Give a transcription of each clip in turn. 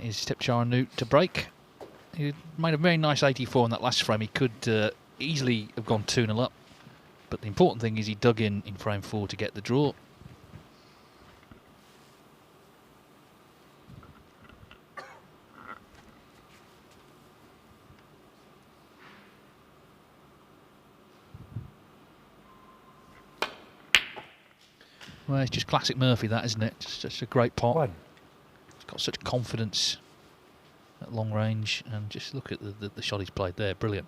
it is Thepchaiya Un-Nooh to break. He made a very nice 84 in that last frame. He could easily have gone 2-0 up. But the important thing is he dug in frame 4 to get the draw. Well, it's just classic Murphy, that, isn't it? Just a great pot. One. He's got such confidence at long range, and just look at the shot he's played there. Brilliant.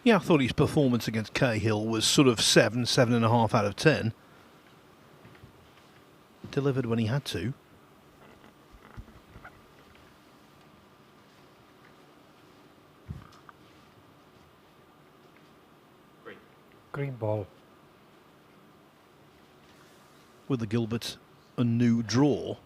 Yeah, I thought his performance against Cahill was sort of 7.5 out of 10. Delivered when he had to. Green ball. With the Gilbert Un-Nooh draw.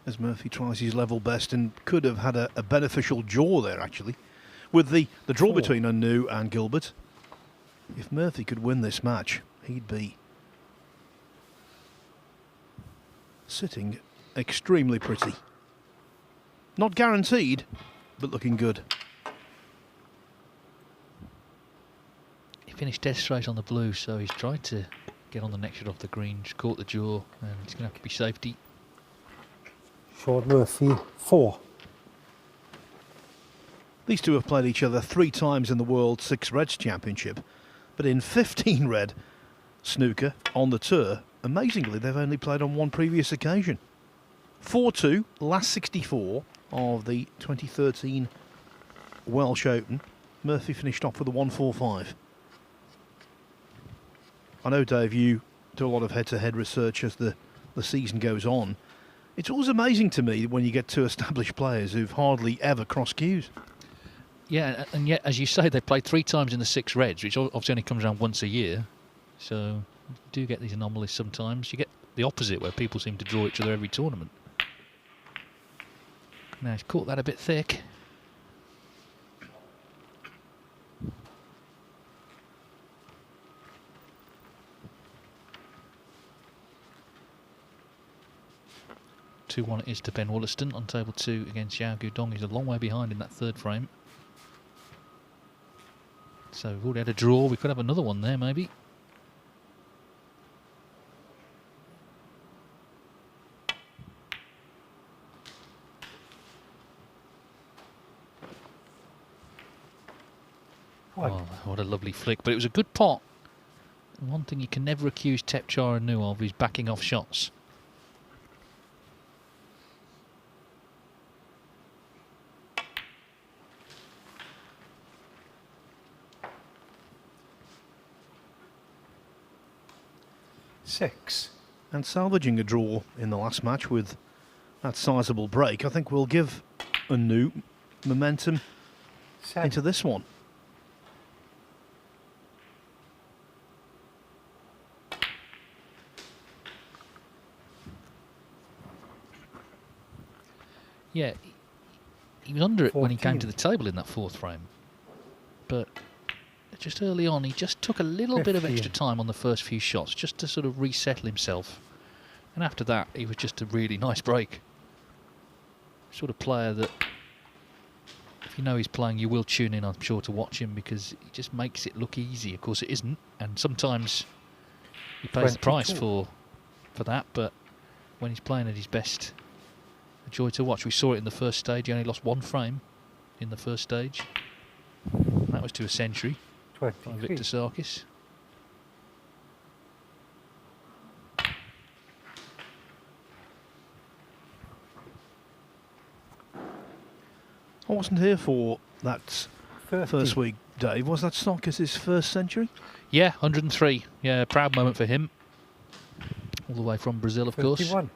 As Murphy tries his level best and could have had a beneficial draw there, actually. With the draw between Un-Nooh and Gilbert. If Murphy could win this match, he'd be sitting extremely pretty. Not guaranteed, but looking good. He finished dead straight on the blue, so he's tried to get on the next shot off the green, just caught the jaw, and it's going to have to be safety. Shaun Murphy, 4. These two have played each other 3 times in the World 6 Reds Championship, but in 15 red snooker on the tour, amazingly, they've only played on one previous occasion. 4-2, last 64 of the 2013 Welsh Open. Murphy finished off with a 1-4-5. I know, Dave, you do a lot of head-to-head research as the season goes on. It's always amazing to me when you get 2 established players who've hardly ever crossed cues. Yeah, and yet, as you say, they played 3 times in the 6 Reds, which obviously only comes around once a year. So you do get these anomalies sometimes. You get the opposite, where people seem to draw each other every tournament. Now, he's caught that a bit thick. It is to Ben Wollaston on table 2 against Yao Guodong. He's a long way behind in that 3rd frame. So we've already had a draw. We could have another one there, maybe. Oh, what a lovely flick. But it was a good pot. And one thing you can never accuse Thepchaiya Un-Nooh of is backing off shots. And salvaging a draw in the last match with that sizable break, I think will give Un-Nooh momentum into this one. Yeah, he was under it when he came to the table in that 4th frame. But just early on, he just took a little bit of extra time on the first few shots just to sort of resettle himself. And after that, he was just a really nice break. Sort of player that, if you know he's playing, you will tune in, I'm sure, to watch him, because he just makes it look easy. Of course, it isn't. And sometimes he pays the price for that. But when he's playing at his best, a joy to watch. We saw it in the first stage. He only lost 1 frame in the first stage. That was to a century. By Victor Sarkis. I wasn't here for that first week, Dave. Was that Sarkis' first century? Yeah, 103. Yeah, proud moment for him. All the way from Brazil, of 51.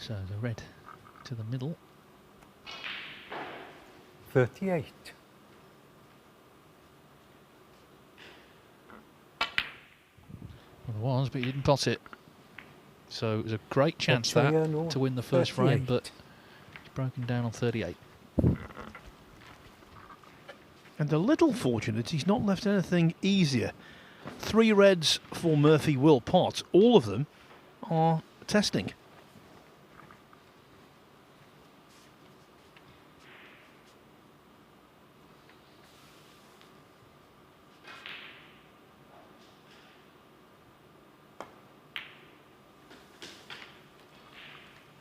course. So the red to the middle. 38. Well, there was, but he didn't pot it. So it was a great chance that Thepchaiya Un-Nooh, to win the first frame, 38. but he's broken down on 38. And a little fortunate, he's not left anything easier. 3 reds for Murphy will pot. All of them are testing.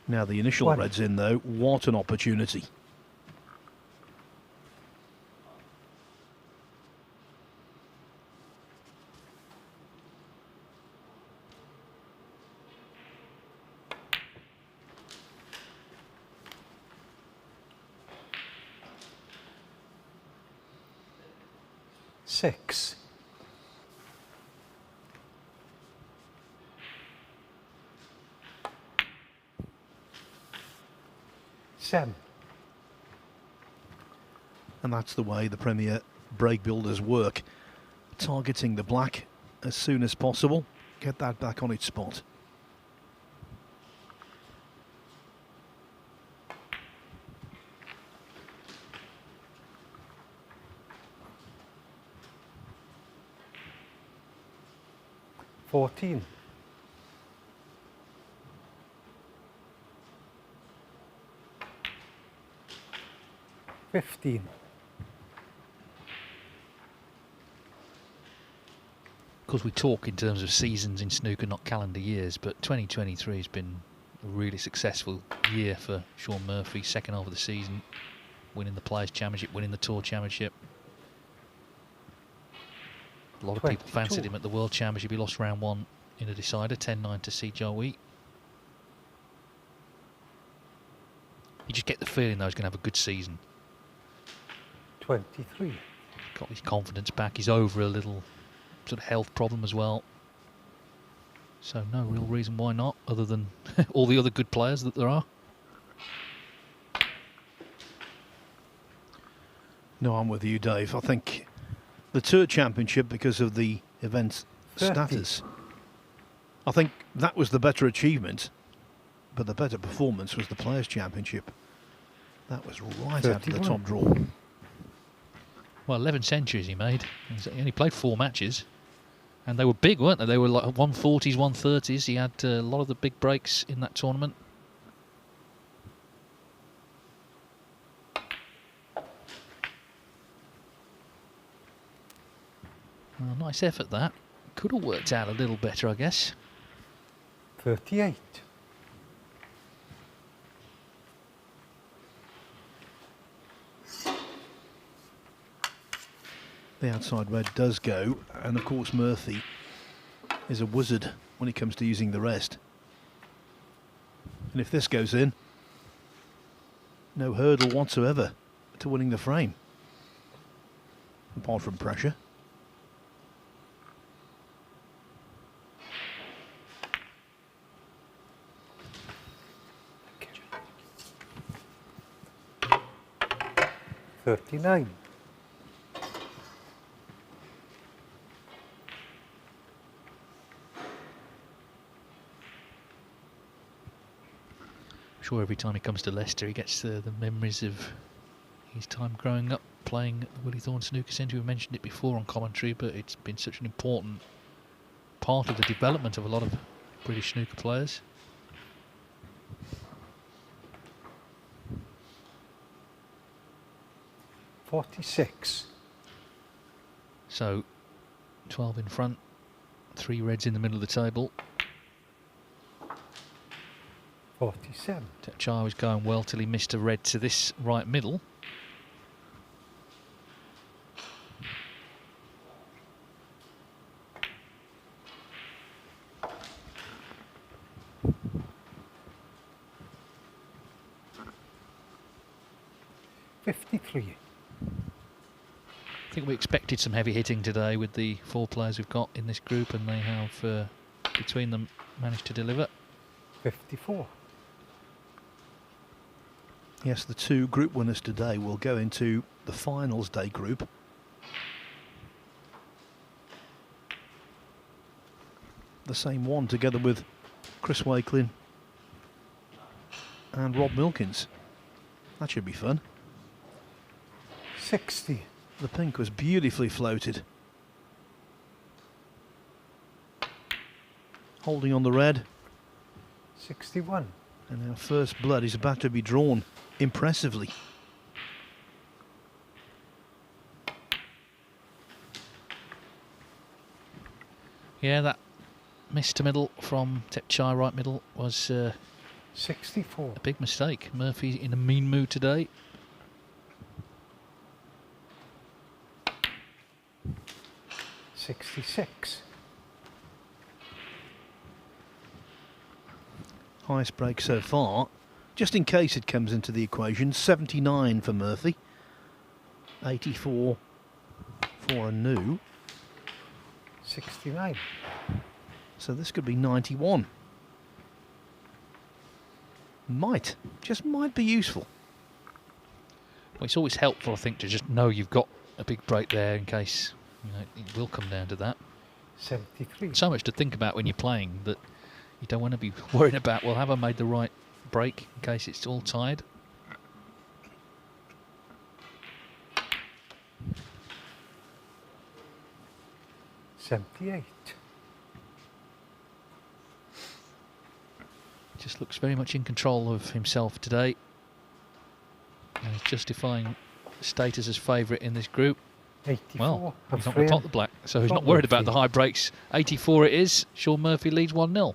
Now the initial One. reds in though, what an opportunity. Six. 7. And that's the way the Premier break builders work. Targeting the black as soon as possible. Get that back on its spot. Fourteen. 15. Of course, we talk in terms of seasons in snooker, not calendar years, but 2023 has been a really successful year for Shaun Murphy. Second half of the season, winning the Players' Championship, winning the Tour Championship. A lot of people 22. fancied him at the World Championship. He lost round 1 in a decider, 10-9 to Si Jiahui. You just get the feeling though he's going to have a good season. 23. Got his confidence back. He's over a little sort of health problem as well. So no real reason why not, other than all the other good players that there are. No, I'm with you, Dave. I think the Tour Championship, because of the event's 30. status, I think that was the better achievement, but the better performance was the Players' Championship. That was right out of the 31. top draw. Well, 11 centuries he made. He only played 4 matches. And they were big, weren't they? They were like 140s, 130s. He had a lot of the big breaks in that tournament. Well, nice effort that. Could have worked out a little better, I guess. 38. The outside red does go, and of course Murphy is a wizard when it comes to using the rest. And if this goes in, no hurdle whatsoever to winning the frame, apart from pressure. Okay. 39. I'm sure every time he comes to Leicester he gets the memories of his time growing up playing at the Willie Thorne Snooker Centre. We've mentioned it before on commentary, but it's been such an important part of the development of a lot of British snooker players. $46. So 12 in front, 3 reds in the middle of the table. 47. Thepchaiya was going well till he missed a red to this right middle. $53. I think we expected some heavy hitting today with the 4 players we've got in this group, and they have, between them, managed to deliver. 54. Yes, the two group winners today will go into the finals day group. The same one, together with Chris Wakelin and Rob Milkins. That should be fun. 60. The pink was beautifully floated. Holding on the red. 61. And our first blood is about to be drawn impressively. Yeah, that miss to middle from Thepchaiya right middle was 64. a big mistake. Murphy in a mean mood today. $66. Highest break so far. Just in case it comes into the equation, 79 for Murphy. 84 for Un-Nooh. 69. So this could be 91. Just might be useful. Well, it's always helpful, I think, to just know you've got a big break there in case, you know, it will come down to that. 73. So much to think about when you're playing that you don't want to be worrying about, well, have I made the right break in case it's all tied? $78. Just looks very much in control of himself today. And he's justifying status as favourite in this group. 84. Well, and he's not going to three pot the black, so he's Pot not worried about Murphy. the high breaks. 84 it is. Shaun Murphy leads 1-0.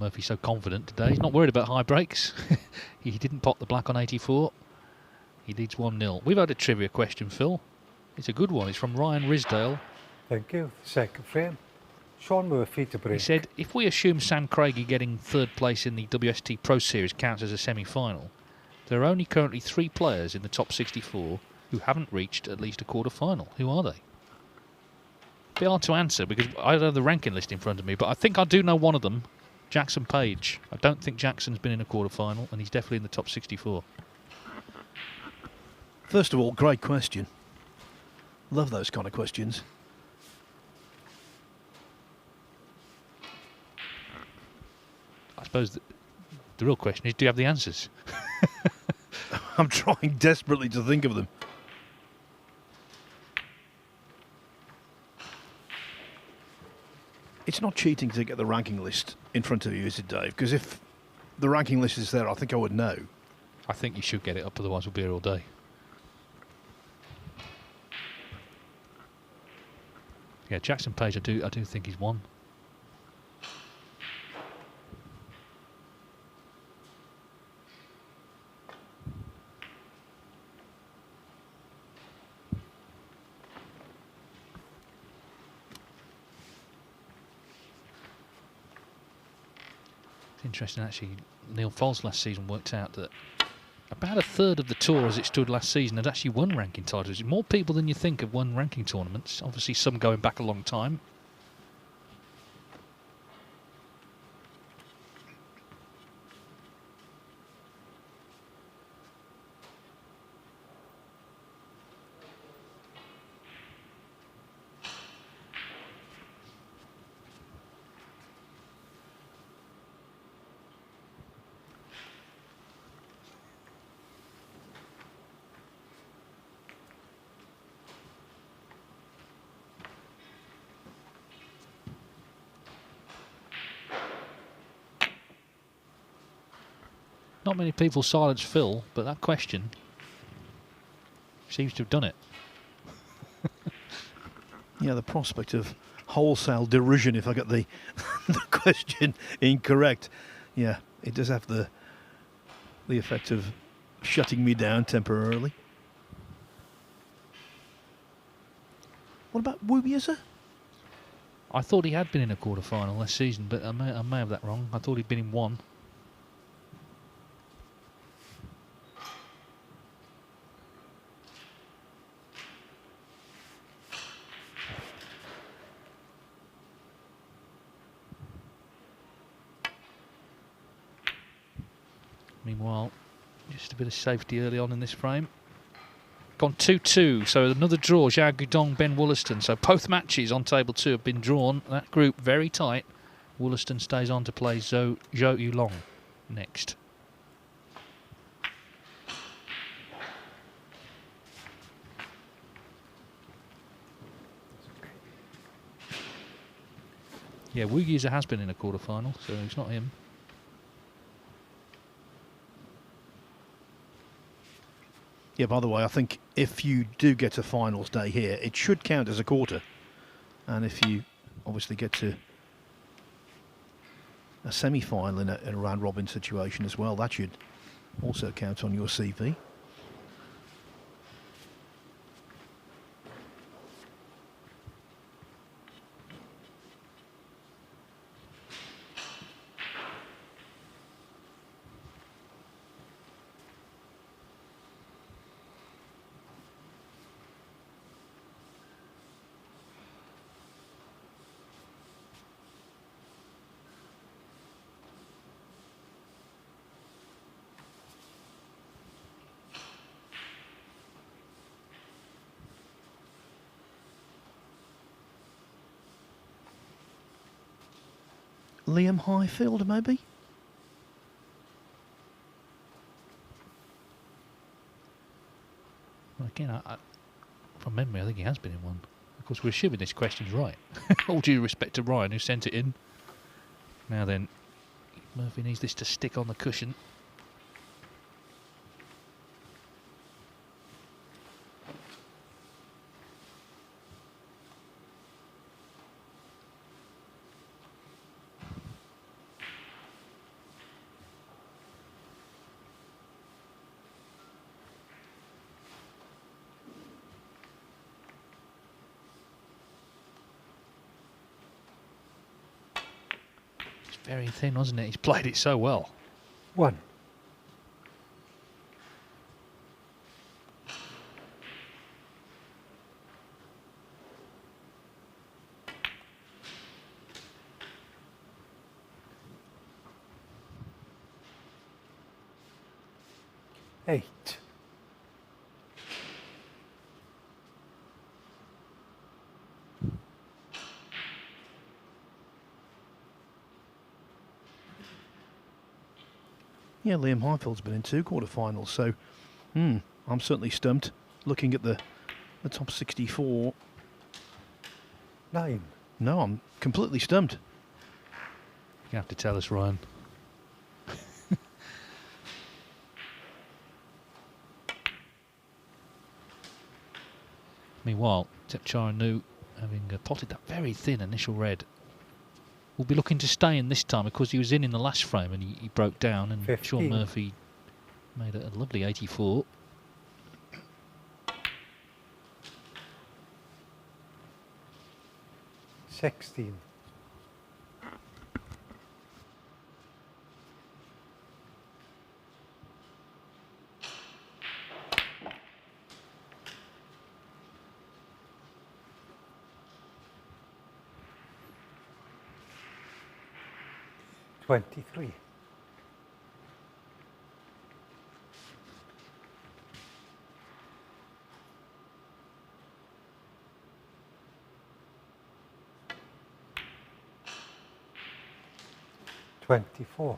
Murphy's so confident today. He's not worried about high breaks. He didn't pot the black on 84. He leads 1-0. We've had a trivia question, Phil. It's a good one. It's from Ryan Risdale. Thank you. Second frame. Shaun Murphy to break. He said, if we assume Sam Craigie getting third place in the WST Pro Series counts as a semi-final, there are only currently 3 players in the top 64 who haven't reached at least a quarter-final. Who are they? Be hard to answer because I don't have the ranking list in front of me, but I think I do know one of them. Jackson Page. I don't think Jackson's been in a quarter-final, and he's definitely in the top 64. First of all, great question. Love those kind of questions. I suppose the real question is, do you have the answers? I'm trying desperately to think of them. It's not cheating to get the ranking list in front of you, is it, Dave? Because if the ranking list is there, I think I would know. I think you should get it up, otherwise we'll be here all day. Yeah, Jackson Page, I do think he's won. It's interesting, actually. Neil Foles last season worked out that about a third of the tour as it stood last season had actually won ranking titles. More people than you think have won ranking tournaments. Obviously, some going back a long time. Not many people silence Phil, but that question seems to have done it. Yeah, the prospect of wholesale derision if I get the, the question incorrect. Yeah, it does have the effect of shutting me down temporarily. What about Wubieza? I thought he had been in a quarter-final last season, but I may have that wrong. I thought he'd been in one. Meanwhile, just a bit of safety early on in this frame. Gone 2-2, so another draw. Zhao Guidong, Ben Wollaston. So both matches on table 2 have been drawn. That group very tight. Wollaston stays on to play Zhou Yulong next. Yeah, Wu Yiza has been in a quarter-final, so it's not him. Yeah, by the way, I think if you do get a finals day here, it should count as a quarter. And if you obviously get to a semi-final in a round-robin situation as well, that should also count on your CV. Liam Highfield, maybe? Well, again, from memory, I think he has been in one. Of course, we're assuming this question's right. All due respect to Ryan, who sent it in. Now then, Murphy needs this to stick on the cushion. Very thin, wasn't it? He's played it so well. 1. Eight. Yeah, Liam Highfield's been in 2 quarter-finals, so I'm certainly stumped looking at the top 64. 9. No, I'm completely stumped. You have to tell us, Ryan. Meanwhile, Thepchaiya Un-Nooh, having potted that very thin initial red, will be looking to stay in this time because he was in the last frame and he broke down, and 15. Shaun Murphy made a lovely 84. 23. 24.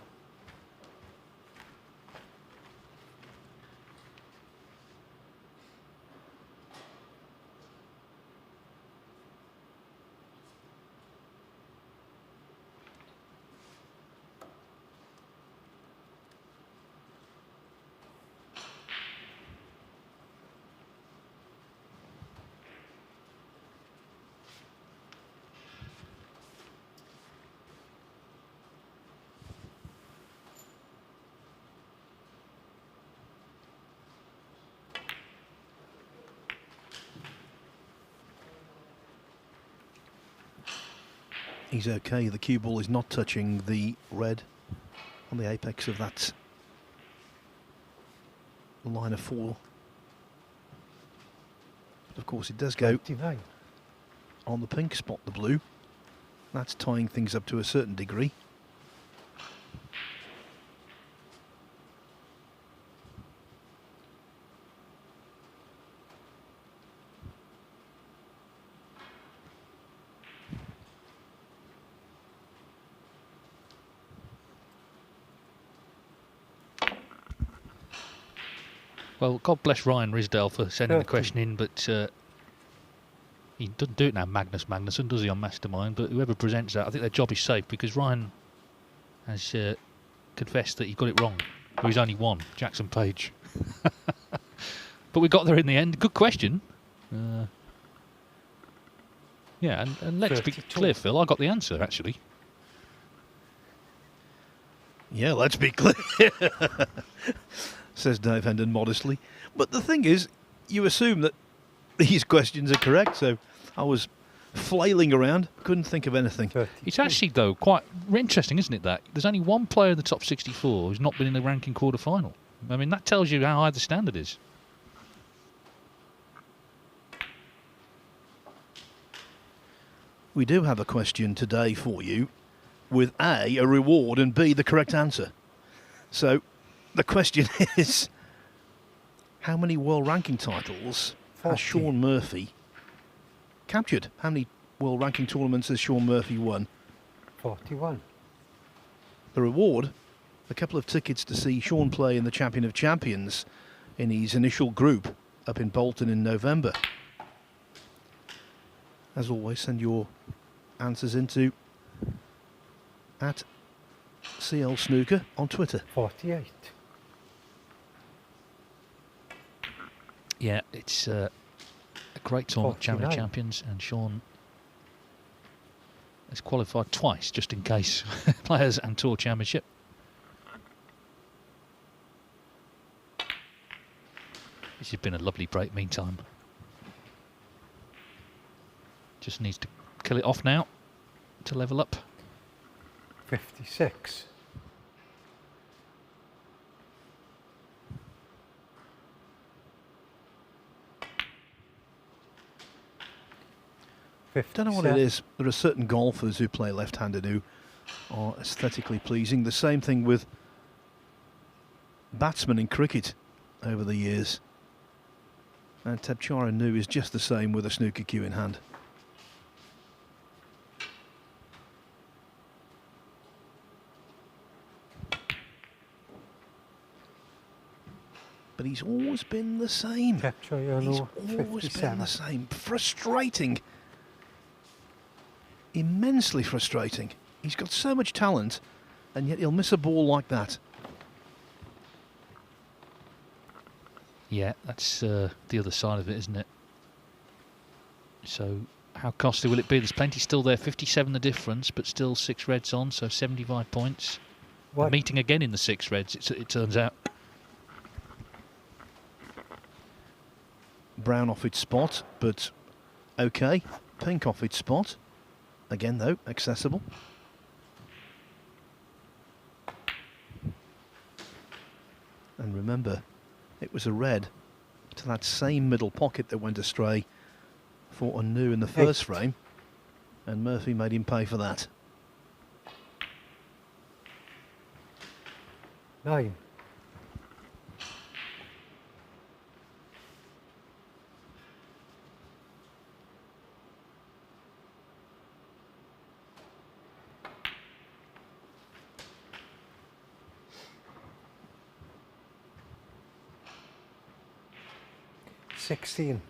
'He's okay. The cue ball is not touching the red on the apex of that line of 4. But of course it does go 29. on the pink spot, the blue. That's tying things up to a certain degree. Well, God bless Ryan Risdale for sending the 30. question in, but he doesn't do it now, Magnus Magnusson, does he, on Mastermind? But whoever presents that, I think their job is safe because Ryan has confessed that he got it wrong. But he's only one, Jackson Page. But we got there in the end. Good question. Yeah, and let's be 32. clear, Phil, I got the answer, actually. Yeah, let's be clear, says Dave Hendon modestly. But the thing is, you assume that these questions are correct, so I was flailing around, couldn't think of anything. 32. It's actually, though, quite interesting, isn't it, that there's only one player in the top 64 who's not been in the ranking quarter-final. I mean, that tells you how high the standard is. We do have a question today for you with A, a reward, and B, the correct answer. So the question is, how many world ranking titles 40. has Shaun Murphy captured? How many world ranking tournaments has Shaun Murphy won? 41. The reward, a couple of tickets to see Shaun play in the Champion of Champions in his initial group up in Bolton in November. As always, send your answers into @CL Snooker on Twitter. 48. Yeah, it's a great tournament, Champion of 49. Champions, and Shaun has qualified twice, just in case. Players and Tour Championship. This has been a lovely break meantime. Just needs to kill it off now to level up. 56. 'Don't know what it is. There are certain golfers who play left-handed who are aesthetically pleasing. The same thing with batsmen in cricket over the years. And Thepchaiya Un-Nooh is just the same with a snooker cue in hand. But he's always been the same. Thepchaiya He's Un-Nooh, always been 57. the same. Frustrating. Immensely frustrating. He's got so much talent, and yet he'll miss a ball like that. Yeah, that's the other side of it, isn't it? So how costly will it be? There's plenty still there. 57 the difference, but still 6 reds on, so 75 points. What? Meeting again in the 6 reds, it turns out. Brown off its spot, but okay. Pink off its spot. Again, though, accessible. And remember, it was a red to that same middle pocket that went astray for Un-Nooh in the first frame, and Murphy made him pay for that. 9. Sixteen.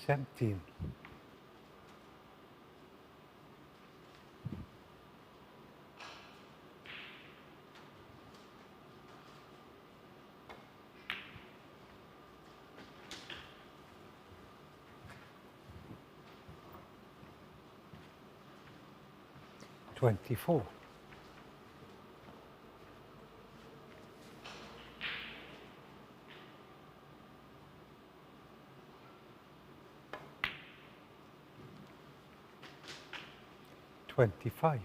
17. 24. 25.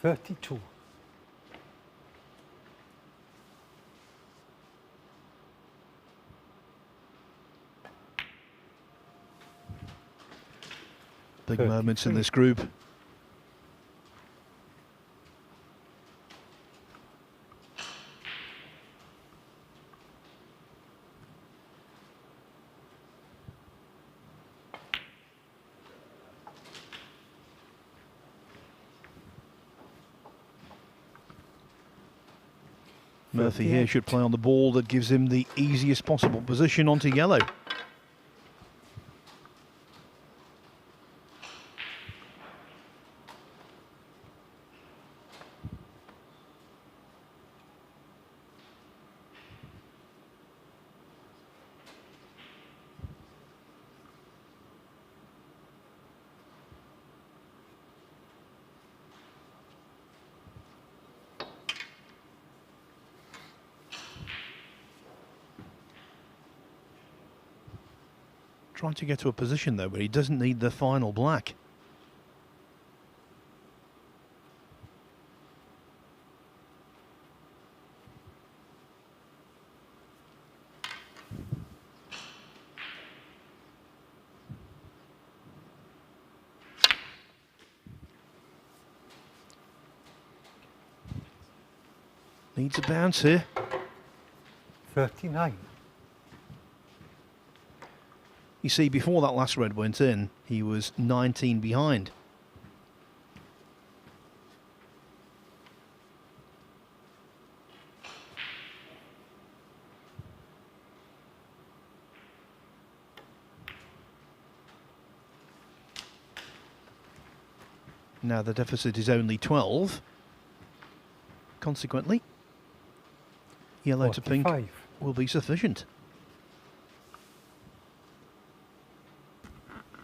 32. 'Big moments in 33. this group. Murphy here 38. should play on the ball that gives him the easiest possible position onto yellow. Trying to get to a position though where he doesn't need the final black. Needs a bounce here. 39. You see, before that last red went in, he was 19 behind. Now the deficit is only 12. Consequently, yellow to pink 45. will be sufficient.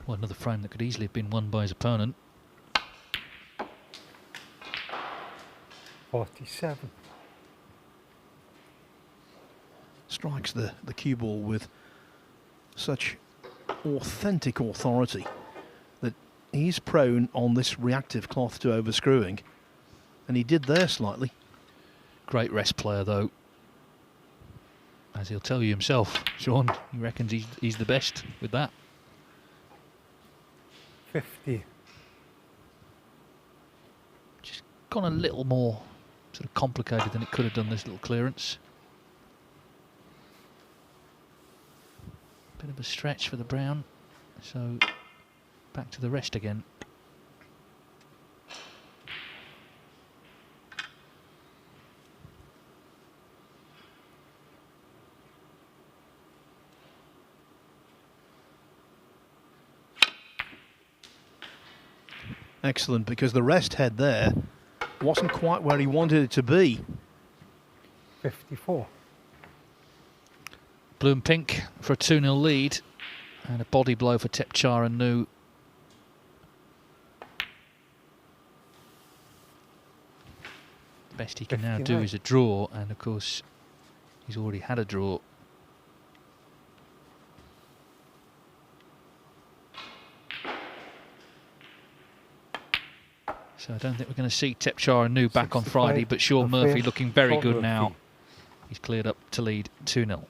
Well, another frame that could easily have been won by his opponent. 47. Strikes the cue ball with such authentic authority that he's prone on this reactive cloth to overscrewing, and he did there slightly. Great rest player, though. As he'll tell you himself, Shaun, he reckons he's the best with that. 50. Just gone a little more sort of complicated than it could have done, this little clearance. Bit of a stretch for the brown, so back to the rest again. Excellent, because the rest head there wasn't quite where he wanted it to be. 54. Blue and pink for a 2-0 lead, and a body blow for Thepchaiya Un-Nooh. The best he can now do 59. is a draw, and of course he's already had a draw. So I don't think we're going to see Thepchaiya Un-Nooh back on 65 Friday, but Shaun of Murphy frame. looking very Shaun good Murphy. now. He's cleared up to lead 2-0.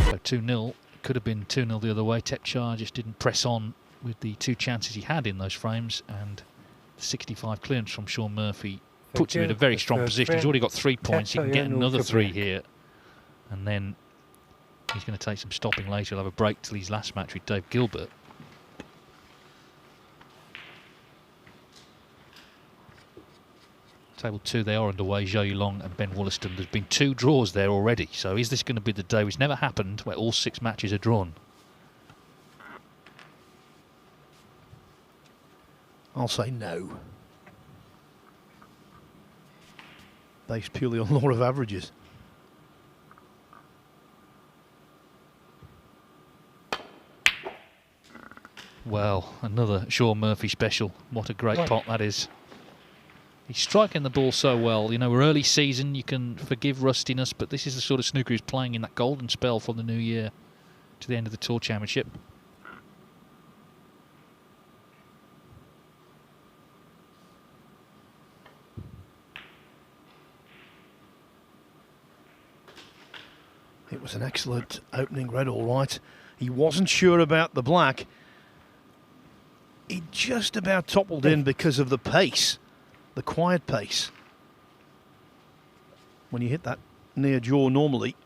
So 2-0. Could have been 2-0 the other way. Thepchaiya just didn't press on with the two chances he had in those frames, and the 65 clearance from Shaun Murphy puts him in a very strong position. He's already got 3 points. He can get another 3 here, and then he's going to take some stopping later. He'll have a break till his last match with Dave Gilbert. Table 2, they are underway. Zhou Yulong and Ben Wollaston. There's been 2 draws there already. So is this going to be the day, which never happened, where all 6 matches are drawn? I'll say no. Based purely on law of averages. Well, another Shaun Murphy special. What a great pot that is. He's striking the ball so well. You know, we're early season, you can forgive rustiness, but this is the sort of snooker he's playing in that golden spell from the new year to the end of the Tour Championship. It was an excellent opening red, all right. He wasn't sure about the black. He just about toppled in because of the pace. The quiet pace. When you hit that near jaw normally,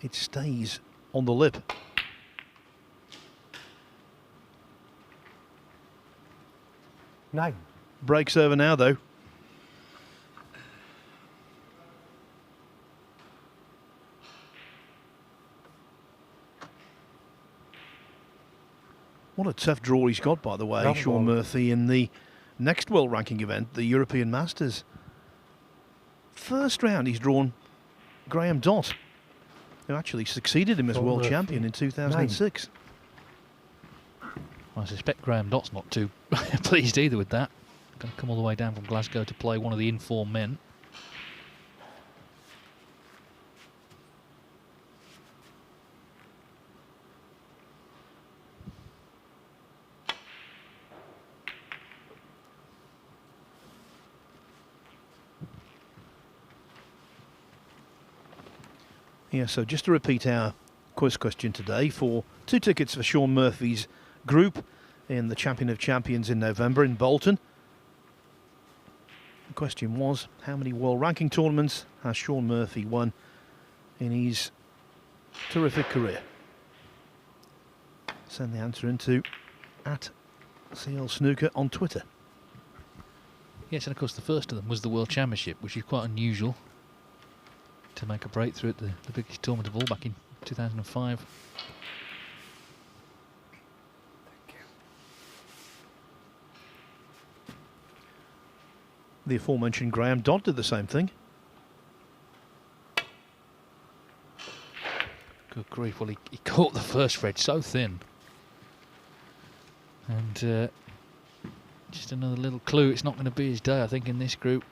it stays on the lip. Nine. Breaks over now though. What a tough draw he's got, by the way, Bravo. Shaun Murphy, in the next world ranking event, the European Masters. First round he's drawn Graham Dott, who actually succeeded him as Shaun world Murphy. champion in 2006. I suspect Graham Dott's not too pleased either with that. Going to come all the way down from Glasgow to play one of the informed men. Yeah, so just to repeat our quiz question today, for 2 tickets for Shaun Murphy's group in the Champion of Champions in November in Bolton. The question was, how many world ranking tournaments has Shaun Murphy won in his terrific career? Send the answer into @CL Snooker on Twitter. Yes, and of course the first of them was the World Championship, which is quite unusual to make a breakthrough at the biggest tournament of all back in 2005. The aforementioned Graham Dott did the same thing. Good grief, well he caught the first red so thin. And just another little clue, it's not going to be his day, I think, in this group.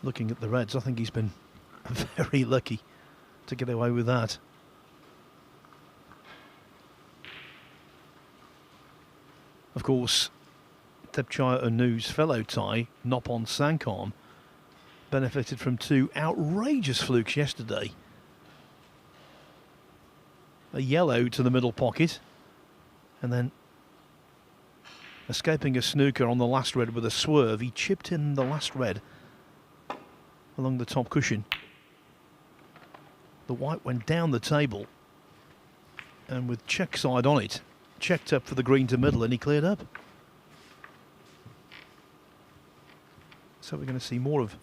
Looking at the Reds, I think he's been very lucky to get away with that. Of course, Thepchaiya Un-Nooh's fellow Thai, Noppon Sangkham, benefited from two outrageous flukes yesterday. A yellow to the middle pocket, and then escaping a snooker on the last red with a swerve. He chipped in the last red along the top cushion. The white went down the table, and with check side on it, checked up for the green to middle, and he cleared up. So we're going to see more of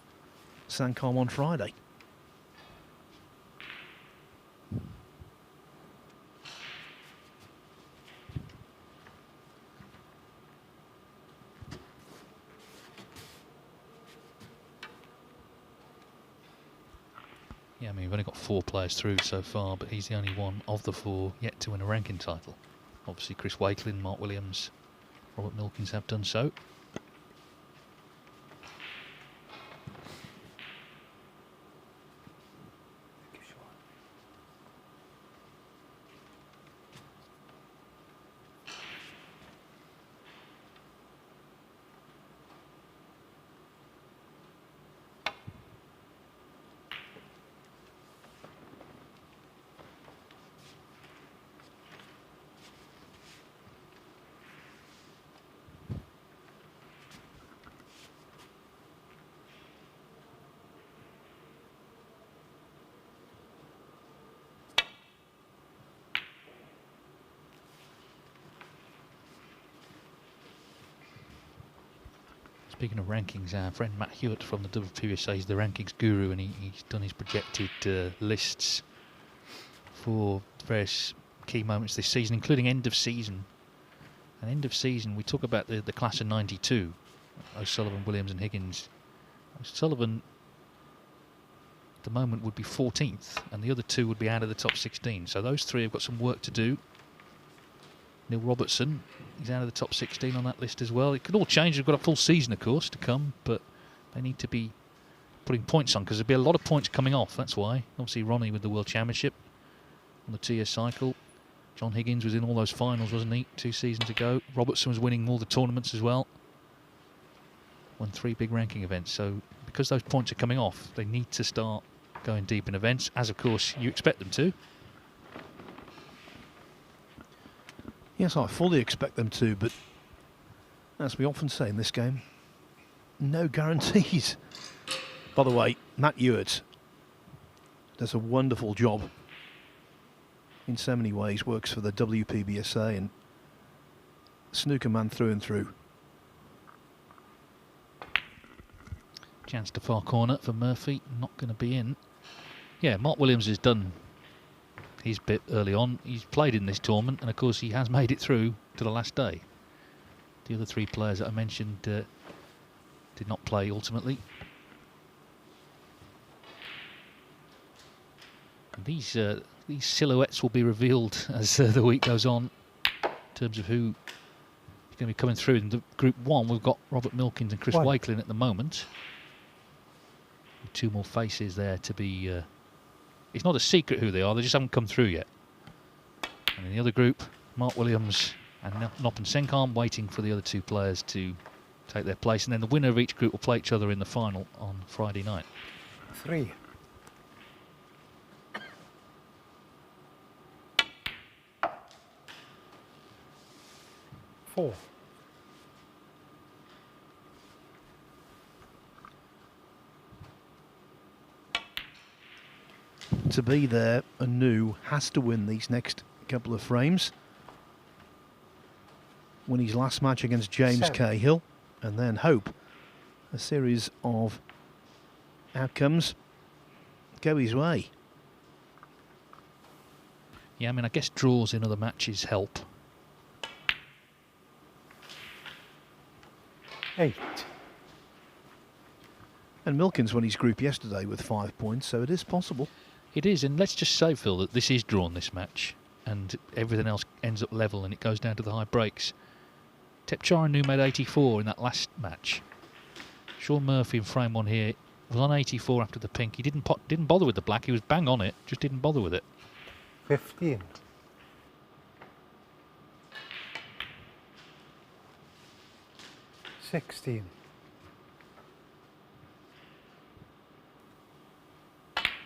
Sangkham on Friday. Yeah, I mean, we've only got 4 players through so far, but he's the only one of the 4 yet to win a ranking title. Obviously, Chris Wakelin, Mark Williams, Robert Milkins have done so. Speaking of rankings, our friend Matt Hewitt from the WPBSA is the rankings guru, and he's done his projected lists for various key moments this season, including end of season. And end of season, we talk about the class of '92, O'Sullivan, Williams and Higgins. O'Sullivan at the moment would be 14th, and the other 2 would be out of the top 16. So those 3 have got some work to do. Neil Robertson, he's out of the top 16 on that list as well. It could all change. We've got a full season, of course, to come, but they need to be putting points on, because there'll be a lot of points coming off. That's why. Obviously, Ronnie with the World Championship on the 2-year cycle. John Higgins was in all those finals, wasn't he, 2 seasons ago. Robertson was winning all the tournaments as well. Won 3 big ranking events. So because those points are coming off, they need to start going deep in events, as, of course, you expect them to. Yes, I fully expect them to, but as we often say in this game, no guarantees. By the way, Matt Hewitt does a wonderful job in so many ways, works for the WPBSA and snooker man through and through. Chance to far corner for Murphy, not going to be in. Yeah, Mark Williams has done his bit early on. He's played in this tournament, and of course he has made it through to the last day. The other 3 players that I mentioned did not play ultimately. And these silhouettes will be revealed as the week goes on, in terms of who is going to be coming through. In the Group 1, we've got Robert Milkins and Chris Wakelin at the moment. 2 more faces there to be... it's not a secret who they are, they just haven't come through yet. And in the other group, Mark Williams and Noppon Sangkham waiting for the other 2 players to take their place. And then the winner of each group will play each other in the final on Friday night. 3. 4. To be there, Un-Nooh has to win these next couple of frames. Win his last match against James 7. Cahill, and then hope a series of outcomes go his way. Yeah, I mean, I guess draws in other matches help. 8. And Milkins won his group yesterday with 5 points, so it is possible. It is, and let's just say, Phil, that this is drawn, this match, and everything else ends up level and it goes down to the high breaks. Thepchaiya Un-Nooh made 84 in that last match. Shaun Murphy in frame 1 here was on 84 after the pink. He didn't bother with the black, he was bang on it, just didn't bother with it. 15. 16.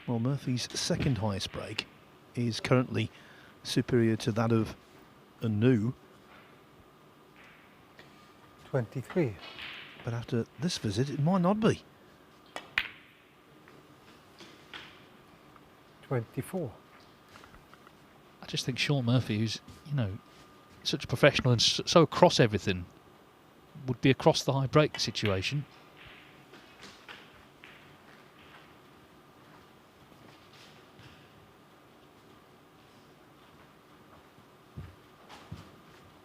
Well, Murphy's second highest break is currently superior to that of Un-Nooh. 23. But after this visit, it might not be. 24. I just think Shaun Murphy, who's, you know, such a professional and so across everything, would be across the high break situation.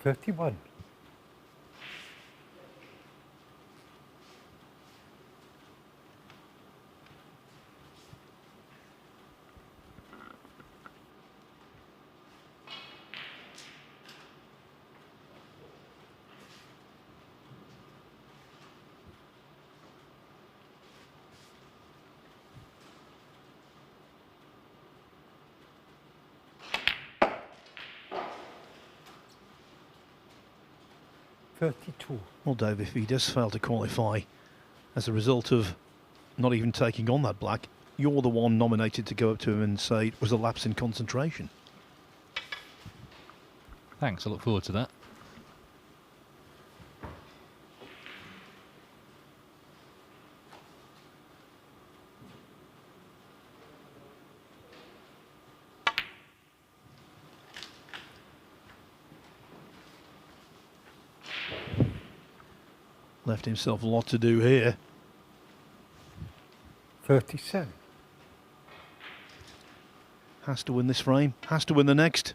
$31. 32. Well, Dave, if he does fail to qualify as a result of not even taking on that black, you're the one nominated to go up to him and say it was a lapse in concentration. Thanks, I look forward to that. Left himself a lot to do here. 37. Has to win this frame, has to win the next.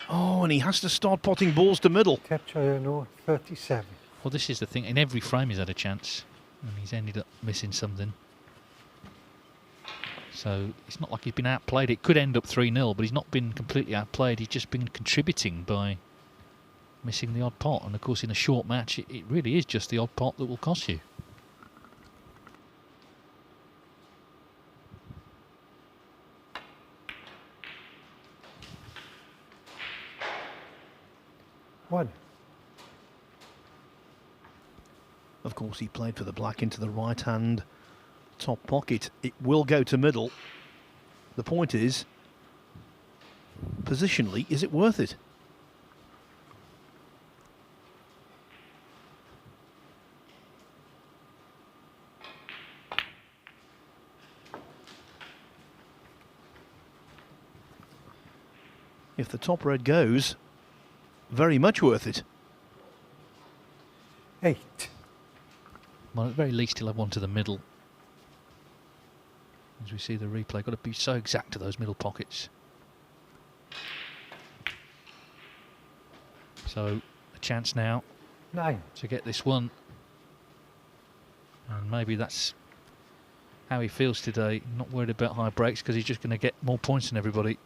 Oh, and he has to start potting balls to middle. Thepchaiya Un-Nooh, 37. Well, this is the thing. In every frame he's had a chance, and he's ended up missing something. So it's not like he's been outplayed. It could end up 3-0, but he's not been completely outplayed. He's just been contributing by missing the odd pot. And of course, in a short match, it really is just the odd pot that will cost you. One. Of course, he played for the black into the right hand top pocket. It will go to middle. The point is, positionally, is it worth it? If the top red goes, very much worth it. 8. Well, at the very least, he'll have one to the middle. As we see the replay, got to be so exact to those middle pockets. So, a chance now 9. to get this one. And maybe that's how he feels today. Not worried about high breaks because he's just going to get more points than everybody.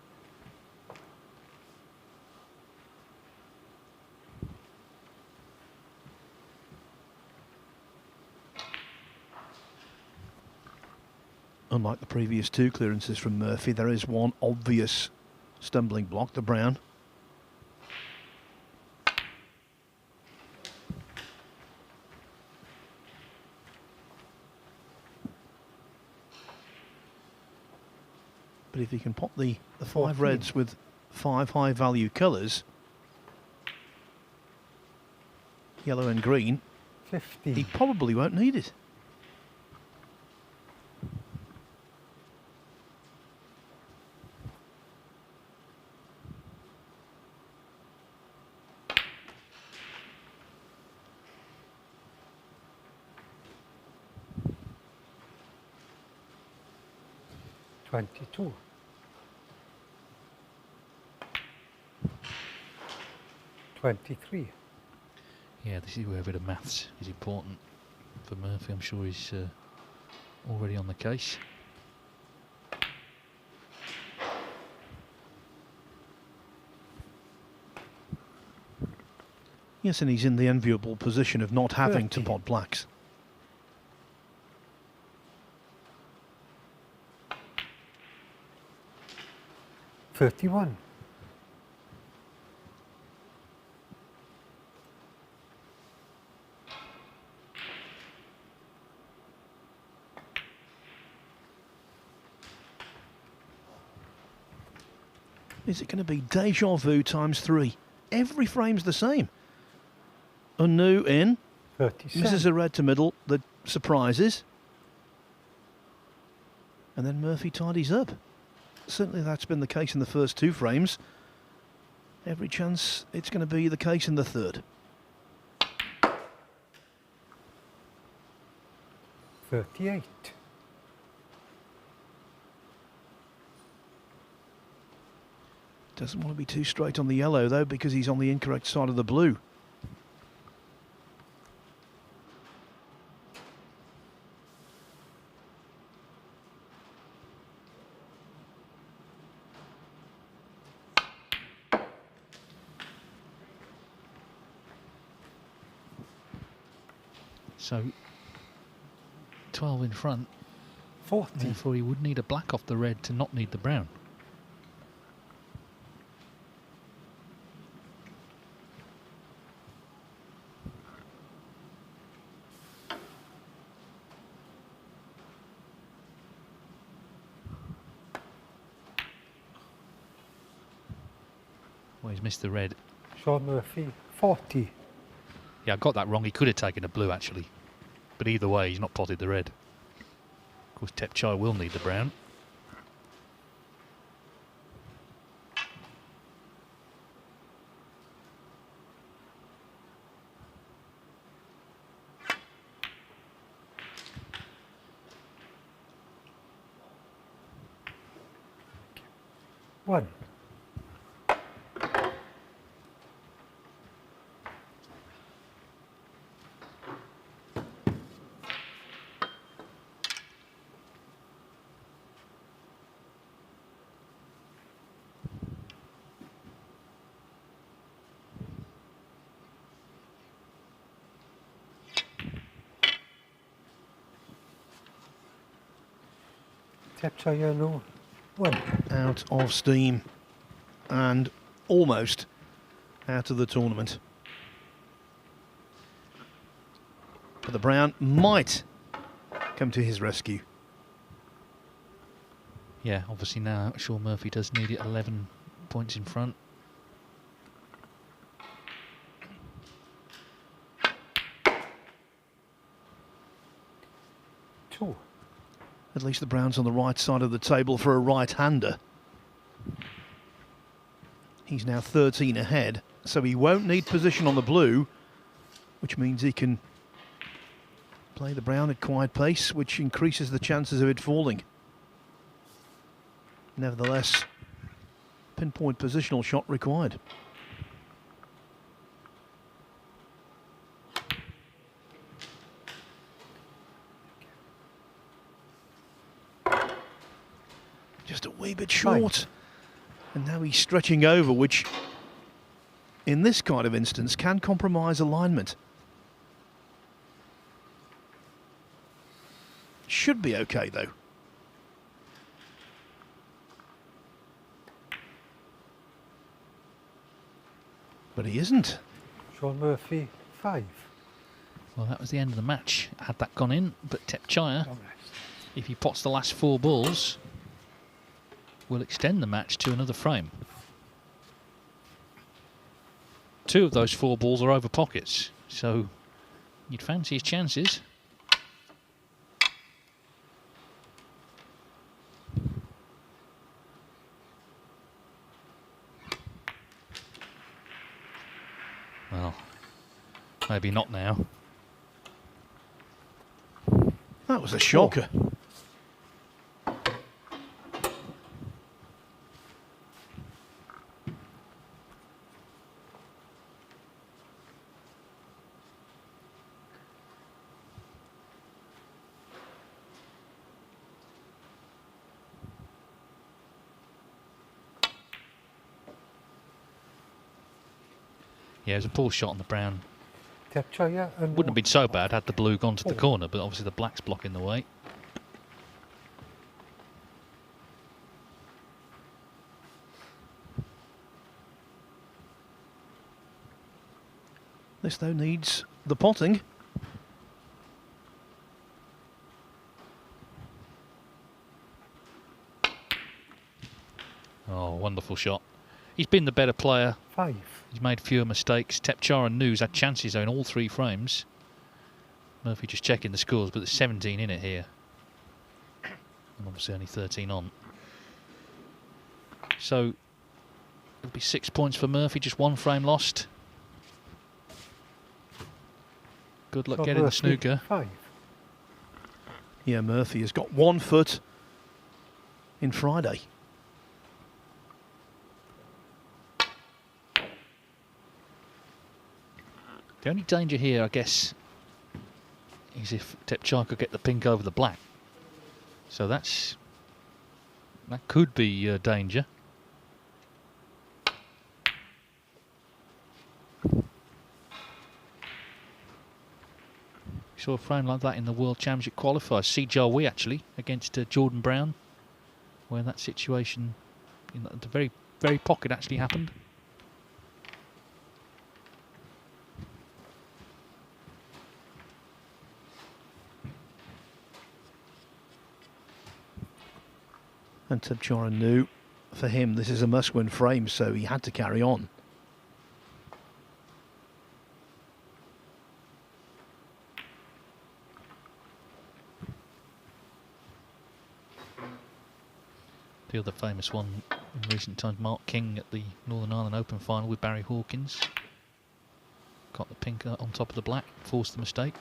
Unlike the previous two clearances from Murphy, there is one obvious stumbling block, the brown. But if he can pop the 5 reds with 5 high value colours, yellow and green, 15. he probably won't need it. $22. 23. Yeah, this is where a bit of maths is important for Murphy. I'm sure he's already on the case. Yes, and he's in the enviable position of not having 30. to pot blacks. $31. Is it going to be deja vu times 3? Every frame's the same. Un-Nooh in. 30 Misses cents. a red to middle. The surprises. And then Murphy tidies up. Certainly that's been the case in the first 2 frames. Every chance it's going to be the case in the third. 38. Doesn't want to be too straight on the yellow though, because he's on the incorrect side of the blue. So 12 in front. 40. Therefore, he would need a black off the red to not need the brown. Well, he's missed the red. Shaun Murphy, 40. Yeah, I got that wrong. He could have taken a blue, actually. But either way, he's not potted the red. Of course, Thepchaiya will need the brown. One. Thepchaiya Un-Nooh, 1. Out of steam and almost out of the tournament. But the brown might come to his rescue. Yeah, obviously now Shaun Murphy does need it 11 points in front. Two. At least the brown's on the right side of the table for a right-hander. He's now 13 ahead, so he won't need position on the blue, which means he can play the brown at quiet pace, which increases the chances of it falling. Nevertheless, pinpoint positional shot required. Just a wee bit short. And now he's stretching over, which in this kind of instance can compromise alignment. Should be okay though. But he isn't. Shaun Murphy, 5. Well, that was the end of the match. Had that gone in, but Thepchaiya, if he pots the last 4 balls, will extend the match to another frame. 2 of those 4 balls are over pockets, so you'd fancy his chances. Well, maybe not now. That was a shocker. Yeah, it was a poor shot on the brown. Thepchaiya Un-Nooh. Wouldn't have been so bad had the blue gone to the corner, but obviously the black's blocking the way. This, though, needs the potting. Oh, wonderful shot. He's been the better player. 5. He's made fewer mistakes. Thepchaiya Un-Nooh's had chances though in all 3 frames. Murphy just checking the scores, but there's 17 in it here. And obviously only 13 on. So it'll be 6 points for Murphy, just 1 frame lost. Good luck getting the snooker. 5. Yeah, Murphy has got 1 foot in Friday. The only danger here, I guess, is if Thepchaiya could get the pink over the black. So that could be danger. We saw a frame like that in the World Championship qualifiers. Si Jiahui actually against Jordan Brown, where that situation in the very, very pocket actually happened. And Thepchaiya Un-Nooh, for him, this is a must-win frame, so he had to carry on. The other famous one in recent times, Mark King at the Northern Ireland Open final with Barry Hawkins. Got the pink on top of the black, forced the mistake.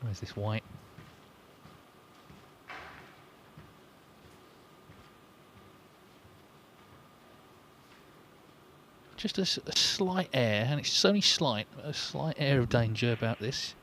Where's this white? Just a slight air, and it's only slight, a slight air of danger about this.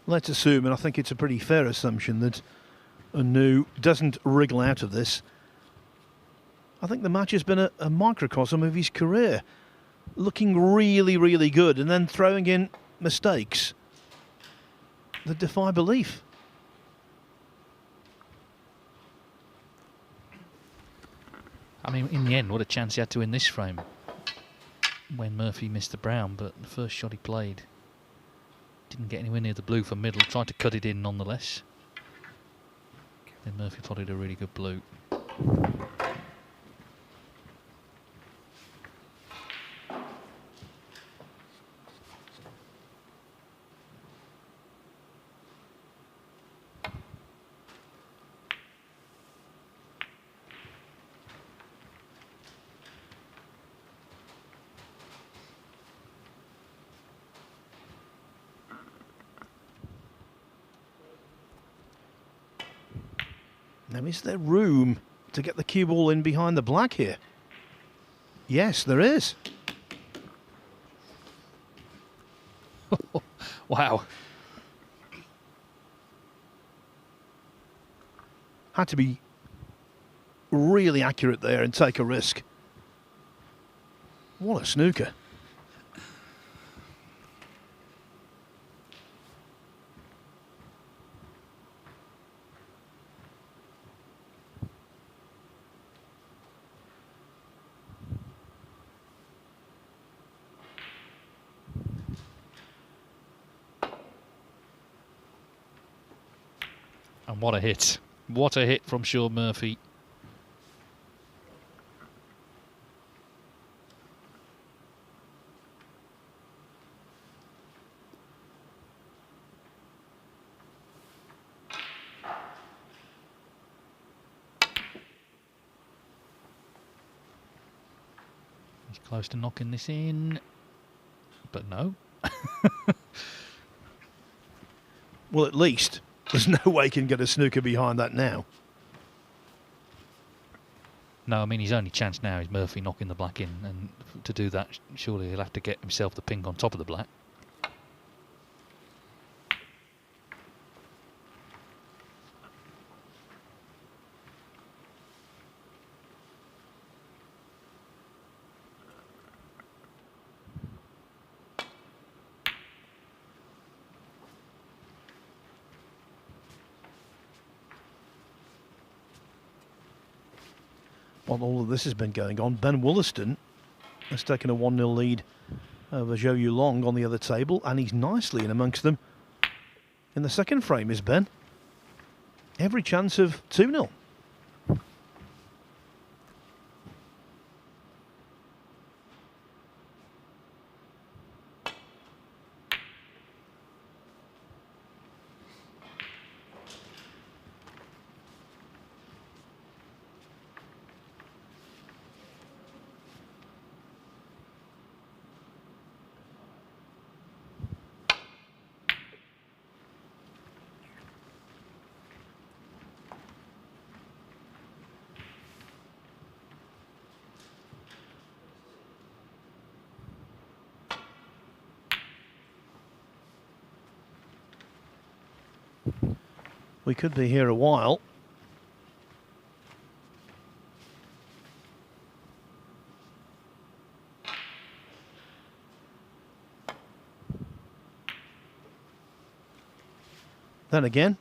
Let's assume, and I think it's a pretty fair assumption, that Un-Nooh doesn't wriggle out of this. I think the match has been a microcosm of his career. Looking really, really good, and then throwing in mistakes that defy belief. I mean, in the end, what a chance he had to win this frame when Murphy missed the brown, but the first shot he played didn't get anywhere near the blue for middle, tried to cut it in nonetheless. Then Murphy plotted a really good blue. Now, is there room to get the cue ball in behind the black here? Yes, there is. Wow. Had to be really accurate there and take a risk. What a snooker. And what a hit. What a hit from Shaun Murphy. He's close to knocking this in, but no. Well, at least there's no way he can get a snooker behind that now. No, I mean, his only chance now is Murphy knocking the black in, and to do that, surely he'll have to get himself the pink on top of the black. While all of this has been going on, Ben Wollaston has taken a 1-0 lead over Zhou Yulong on the other table, and he's nicely in amongst them. In the second frame is Ben. Every chance of 2-0. We could be here a while. Then again,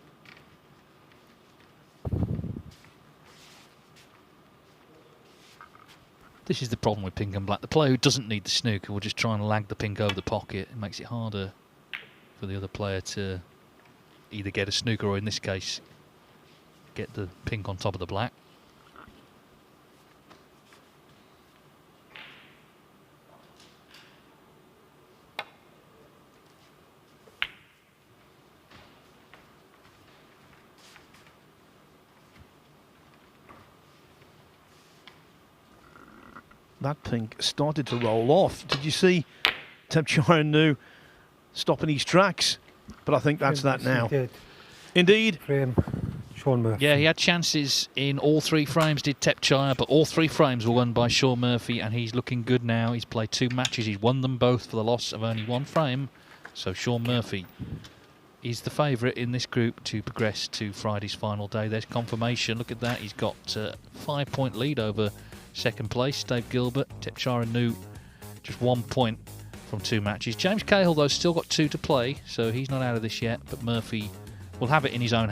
This is the problem with pink and black. The player who doesn't need the snooker will just try and lag the pink over the pocket. It makes it harder for the other player to either get a snooker or, in this case, get the pink on top of the black. that pink started to roll off. Did you see Thepchaiya Un-Nooh stopping his tracks? But I think that's that now. Indeed. Frame. Shaun Murphy. Yeah, he had chances in all three frames, did Thepchaiya, but all three frames were won by Shaun Murphy, and he's looking good now. He's played 2 matches. He's won them both for the loss of only 1 frame. So Shaun Murphy is the favourite in this group to progress to Friday's final day. There's confirmation. Look at that. He's got a 5-point lead over second place, Dave Gilbert. Thepchaiya Un-Nooh just 1 point from 2 matches. James Cahill, though, still got 2 to play, so he's not out of this yet, but Murphy will have it in his own